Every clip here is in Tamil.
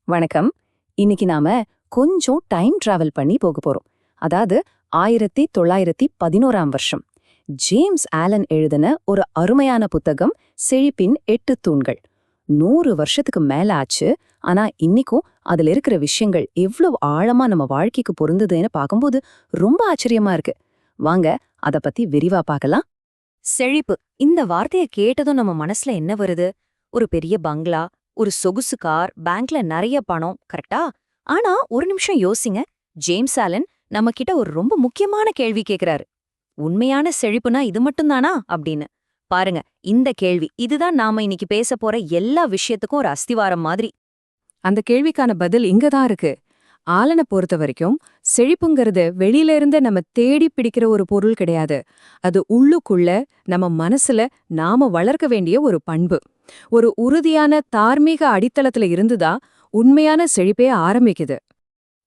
வணக்கம். இன்னைக்கு நாம கொஞ்சம் டைம் டிராவல் பண்ணி போக போறோம். அதாவது 1911ஆம் வருஷம் ஜேம்ஸ் ஆலன் எழுதின ஒரு அருமையான புத்தகம் செழிப்பின் 8 தூண்கள். 100 வருஷத்துக்கு மேல ஆச்சு. ஆனா இன்னிக்கும் அதுல இருக்கிற விஷயங்கள் எவ்வளவு ஆழமா நம்ம வாழ்க்கைக்கு பொருந்ததுன்னு பார்க்கும்போது ரொம்ப ஆச்சரியமா இருக்கு. வாங்க அத பத்தி விரிவா பார்க்கலாம். செழிப்பு இந்த வார்த்தைய கேட்டதும் நம்ம மனசுல என்ன வருது? ஒரு பெரிய பங்களா, ஒரு சொகுசு கார், பேங்க்ல நிறைய பணம், கரெக்டா? ஆனா ஒரு நிமிஷம் யோசிங்க. ஜேம்ஸ் ஆலன் நம்ம கிட்ட ஒரு ரொம்ப முக்கியமான கேள்வி கேக்குறாரு. உண்மையான செழிப்புனா இது மட்டும்தானா அப்படின்னு. பாருங்க, இந்த கேள்வி இதுதான் நாம இன்னைக்கு பேச போற எல்லா விஷயத்துக்கும் ஒரு அஸ்திவாரம் மாதிரி. அந்த கேள்விக்கான பதில் இங்கதான் இருக்கு. ஆலனை பொறுத்த வரைக்கும் செழிப்புங்கிறது வெளியில இருந்து நம்ம தேடி பிடிக்கிற ஒரு பொருள் கிடையாது. அது உள்ளுக்குள்ள நம்ம மனசுல நாம வளர்க்க வேண்டிய ஒரு பண்பு. ஒரு உறுதியான தார்மீக அடித்தளத்துல இருந்துதான் உண்மையான செழிப்பே ஆரம்பிக்குது.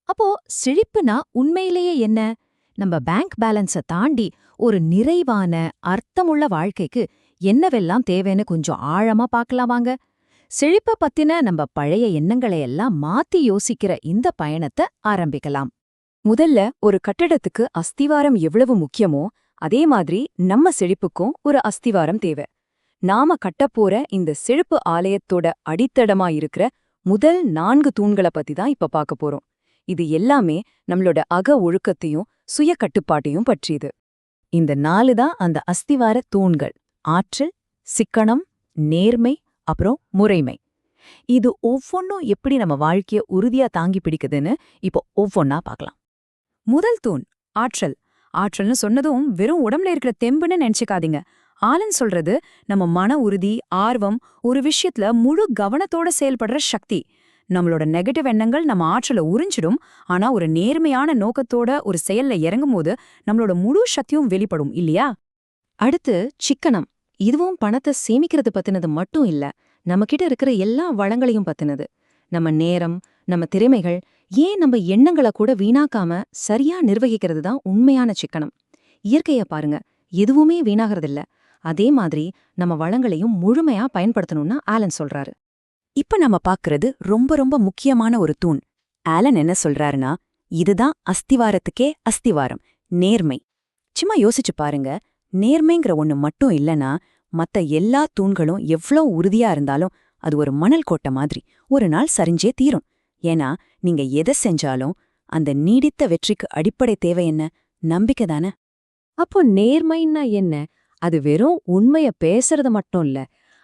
அப்போ செழிப்புனா உண்மையிலேயே என்ன? நம்ம பேங்க் பேலன்ஸ தாண்டி ஒரு நிறைவான அர்த்தமுள்ள வாழ்க்கைக்கு என்னவெல்லாம் தேவைன்னு கொஞ்சம் ஆழமா பார்க்கலாம் வாங்க. செழிப்ப பத்தின நம்ம பழைய எண்ணங்களை எல்லாம் மாத்தி யோசிக்கிற இந்த பயணத்தை ஆரம்பிக்கலாம். முதல்ல ஒரு கட்டடத்துக்கு அஸ்திவாரம் எவ்வளவு முக்கியமோ அதே மாதிரி நம்ம செழிப்புக்கும் ஒரு அஸ்திவாரம் தேவை. நாம கட்டப்போற இந்த செழிப்பு ஆலயத்தோட அடித்தடமா இருக்கிற முதல் 4 தூண்களை பத்தி தான் இப்ப பார்க்க போறோம். இது எல்லாமே நம்மளோட அக ஒழுக்கத்தையும் சுய கட்டுப்பாட்டையும் பற்றியது. இந்த 4 தான் அந்த அஸ்திவார தூண்கள்: ஆற்றல், சிக்கனம், நேர்மை, அப்புறம் முறைமை. இது ஒவ்வொன்னும் எப்படி நம்ம வாழ்க்கைய உறுதியா தாங்கி பிடிக்குதுன்னு இப்போ ஒவ்வொன்னா பார்க்கலாம். முதல் தூண் ஆற்றல். ஆற்றல்னு சொன்னதும் வெறும் உடம்புல இருக்கிற தெம்புன்னு நினைச்சுக்காதீங்க. ஆலன் சொல்றது நம்ம மன உறுதி, ஆர்வம், ஒரு விஷயத்துல முழு கவனத்தோட செயல்படுற சக்தி. நம்மளோட நெகட்டிவ் எண்ணங்கள் நம்ம ஆற்றலை உறிஞ்சிடும். ஆனா ஒரு நேர்மையான நோக்கத்தோட ஒரு செயல்ல இறங்கும்போது நம்மளோட முழு சக்தியும் வெளிப்படும் இல்லையா? அடுத்து சிக்கனம். இதுவும் பணத்தை சேமிக்கிறது பத்தினது மட்டும் இல்ல, நம்ம கிட்ட இருக்கிற எல்லா வளங்களையும் பத்தினது. நம்ம நேரம், நம்ம திறமைகள், ஏன் நம்ம எண்ணங்களை கூட வீணாக்காம சரியா நிர்வகிக்கிறது தான் உண்மையான சிக்கனம். இயற்கைய பாருங்க, எதுவுமே வீணாகிறதில்ல. அதே மாதிரி நம்ம வளங்களையும் முழுமையா பயன்படுத்தணும்னு ஆலன் சொல்றாரு. இப்ப நம்ம பாக்குறது ரொம்ப ரொம்ப முக்கியமான ஒரு தூண். ஆலன் என்ன சொல்றாருன்னா, இதுதான் அஸ்திவாரத்துக்கே அஸ்திவாரம்: நேர்மை. சும்மா யோசிச்சு பாருங்க, நேர்மைங்கிற ஒண்ணு மட்டும் இல்லனா மத்த எல்லா தூண்களும் எவ்ளோ உறுதியா இருந்தாலும் அது ஒரு மணல் கோட்டை மாதிரி ஒரு நாள் சரிஞ்சே தீரும். ஏன்னா நீங்க எதை செஞ்சாலும் அந்த நீடித்த வெற்றிக்கு அடிப்படை தேவை என்ன? நம்பிக்கை தானே. அப்போ நேர்மைன்னா என்ன? அது வெறும் உண்மைய பேசுறது மட்டும் இல்ல,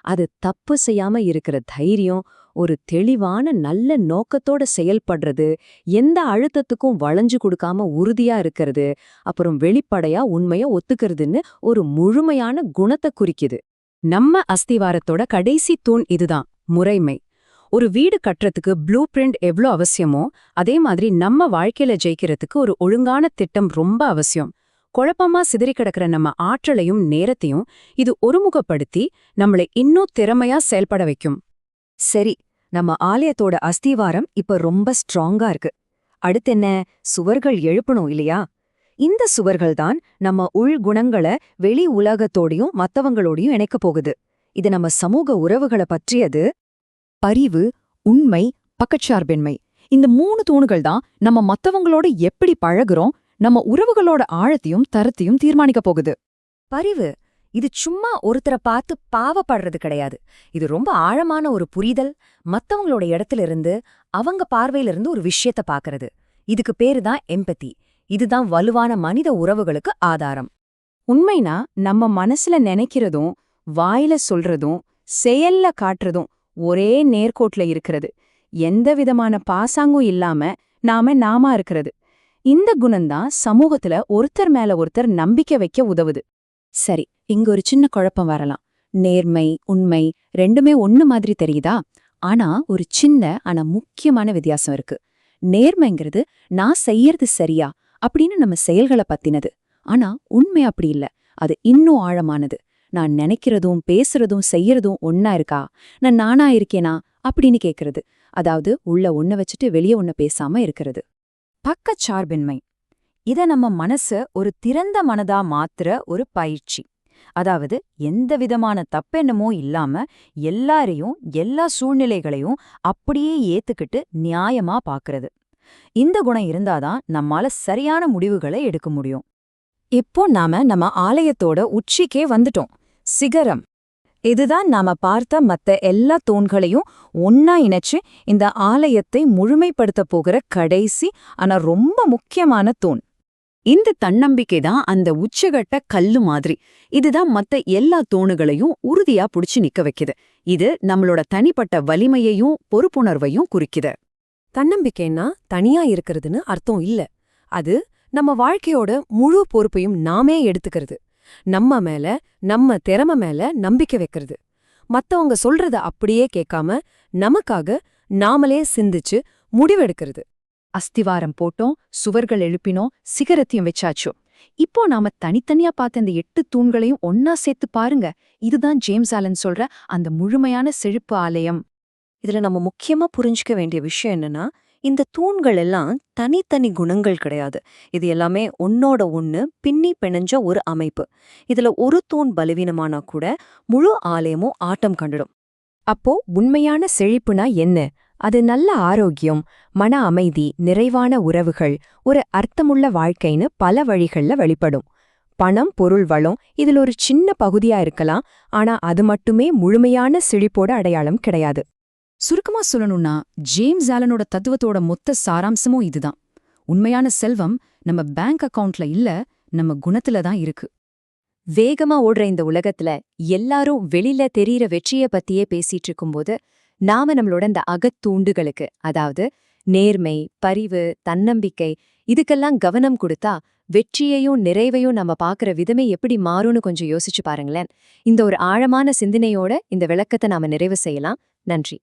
அது தப்பு செய்யாம இருக்கிற தைரியம், ஒரு தெளிவான நல்ல நோக்கத்தோட செயல்படுறது, எந்த அழுத்தத்துக்கும் வளைஞ்சு கொடுக்காம உறுதியா இருக்கிறது, அப்புறம் வெளிப்படையா உண்மைய ஒத்துக்கிறதுன்னு ஒரு முழுமையான குணத்தை குறிக்குது. நம்ம அஸ்திவாரத்தோட கடைசி தூண் இதுதான்: முறைமை. ஒரு வீடு கட்டுறதுக்கு ப்ளூ பிரிண்ட் எவ்வளோ அவசியமோ அதே மாதிரி நம்ம வாழ்க்கையில ஜெயிக்கிறதுக்கு ஒரு ஒழுங்கான திட்டம் ரொம்ப அவசியம். குழப்பமா சிதறி கிடக்கிற நம்ம ஆற்றலையும் நேரத்தையும் இது ஒருமுகப்படுத்தி நம்மளை இன்னும் திறமையா செயல்பட வைக்கும். சரி, நம்ம ஆலயத்தோட அஸ்திவாரம் இப்ப ரொம்ப ஸ்ட்ராங்கா இருக்கு. அடுத்தென்ன? சுவர்கள் எழுப்பணும் இல்லையா? இந்த சுவர்கள் தான் நம்ம உள் குணங்களை வெளி உலகத்தோடையும் மத்தவங்களோடையும் இணைக்க போகுது. இது நம்ம சமூக உறவுகளை பற்றியது. பரிவு, உண்மை, பக்கச்சார்பின்மை, இந்த 3 தூண்கள் தான் நம்ம மத்தவங்களோட எப்படி பழகுறோம், நம்ம உறவுகளோட ஆழத்தையும் தரத்தையும் தீர்மானிக்க போகுது. பரிவு இது சும்மா ஒருத்தரை பார்த்து பாவப்படுறது கிடையாது. இது ரொம்ப ஆழமான ஒரு புரிதல், மத்தவங்களோட இடத்துல இருந்து அவங்க பார்வையில இருந்து ஒரு விஷயத்த பாக்குறது. இதுக்கு பேரு தான் எம்பதி. இதுதான் வலுவான மனித உறவுகளுக்கு ஆதாரம். உண்மைனா நம்ம மனசுல நினைக்கிறதும் வாயில சொல்றதும் செயல்ல காட்டுறதும் ஒரே நேர்கோட்ல இருக்கிறது. எந்த விதமான பாசாங்கும் இல்லாம நாம இருக்கிறது. இந்த குணம்தான் சமூகத்துல ஒருத்தர் மேல ஒருத்தர் நம்பிக்கை வைக்க உதவுது. சரி, இங்க ஒரு சின்ன குழப்பம் வரலாம். நேர்மை, உண்மை ரெண்டுமே ஒண்ணு மாதிரி தெரியுதா? ஆனா ஒரு சின்ன ஆனா முக்கியமான வித்தியாசம் இருக்கு. நேர்மைங்கிறது நான் செய்யறது சரியா அப்படின்னு நம்ம செயல்களை பத்தினது. ஆனா உண்மை அப்படி இல்ல, அது இன்னும் ஆழமானது. நான் நினைக்கிறதும் பேசுறதும் செய்யறதும் ஒன்னா இருக்கா, நான் நானா இருக்கேனா அப்படின்னு கேக்குறது. அதாவது உள்ள ஒன்ன வச்சுட்டு வெளியே ஒன்ன பேசாம இருக்கிறது. பக்கச்சார்பின்மை. இத நம்ம மனச ஒரு திறந்த மனதா மாத்துற ஒரு பயிற்சி. அதாவது எந்த விதமான தப்பெண்ணமோ இல்லாம எல்லாரையும் எல்லா சூழ்நிலைகளையும் அப்படியே ஏத்துக்கிட்டு நியாயமா பாக்குறது. இந்த குணம் இருந்தாதான் நம்மால சரியான முடிவுகளை எடுக்க முடியும். இப்போ நாம நம்ம ஆலயத்தோட உச்சிக்கே வந்துட்டோம். சிகரம். இதுதான் நாம பார்த்த மத்த எல்லா தூண்களையும் ஒன்னா இணைச்சு இந்த ஆலயத்தை முழுமைப்படுத்த போகிற கடைசி ஆனா ரொம்ப முக்கியமான தூண். இந்த தன்னம்பிக்கை தான் அந்த உச்சகட்ட கல்லு மாதிரி. இதுதான் மத்த எல்லா தூணுகளையும் உறுதியா புடிச்சு நிக்க வைக்குது. இது நம்மளோட தனிப்பட்ட வலிமையையும் பொறுப்புணர்வையும் குறிக்குது. தன்னம்பிக்கைன்னா தனியா இருக்கிறதுன்னு அர்த்தம் இல்ல. அது நம்ம வாழ்க்கையோட முழு பொறுப்பையும் நாமே எடுத்துக்கிறது. நம்ம மேல, நம்ம திறமை மேல நம்பிக்கை வைக்கிறது. மத்தவங்க சொல்றத அப்படியே கேட்காம நமக்காக நாமளே சிந்திச்சு முடிவெடுக்கிறது. அஸ்திவாரம் போட்டோம், சுவர்கள் எழுப்பினோம், சிகரத்தையும் வச்சாச்சோ. இப்போ நாம தனித்தனியா பார்த்த இந்த 8 தூண்களையும் ஒன்னா சேர்த்து பாருங்க. இதுதான் ஜேம்ஸ் ஆலன் சொல்ற அந்த முழுமையான செழிப்பு ஆலயம். இதுல நம்ம முக்கியமா புரிஞ்சுக்க வேண்டிய விஷயம் என்னன்னா, இந்த தூண்கள் எல்லாம் தனித்தனி குணங்கள் கிடையாது. இது எல்லாமே ஒன்னோட ஒன்னு பின்னி பிணைஞ்ச ஒரு அமைப்பு. இதுல ஒரு தூண் பலவீனமானா கூட முழு ஆலயமும் ஆட்டம் கண்டுடும். அப்போ உண்மையான செழிப்புனா என்ன? அது நல்ல ஆரோக்கியம், மன அமைதி, நிறைவான உறவுகள், ஒரு அர்த்தமுள்ள வாழ்க்கைன்னு பல வழிகள்ல வெளிப்படும். பணம், பொருள், வளம் இதுல ஒரு சின்ன பகுதியா இருக்கலாம். ஆனா அது மட்டுமே முழுமையான செழிப்போட அடையாளம் கிடையாது. சுருக்கமா சொல்லணும்னா, ஜேம்ஸ் ஆலனோட தத்துவத்தோட மொத்த சாராம்சமும் இதுதான். உண்மையான செல்வம் நம்ம பேங்க் அக்கவுண்ட்ல இல்ல, நம்ம குணத்துல தான் இருக்கு. வேகமா ஓடுற இந்த உலகத்துல எல்லாரும் வெளியில தெரியற வெற்றிய பத்தியே பேசிட்டு இருக்கும்போது, நாம நம்மளோட இந்த அகத்தூண்டுகளுக்கு, அதாவது நேர்மை, பரிவு, தன்னம்பிக்கை, இதுக்கெல்லாம் கவனம் கொடுத்தா வெற்றியையும் நிறைவையும் நம்ம பாக்குற விதமே எப்படி மாறும்னு கொஞ்சம் யோசிச்சு பாருங்களேன். இந்த ஒரு ஆழமான சிந்தனையோட இந்த விளக்கத்தை நாம நிறைவு செய்யலாம். நன்றி.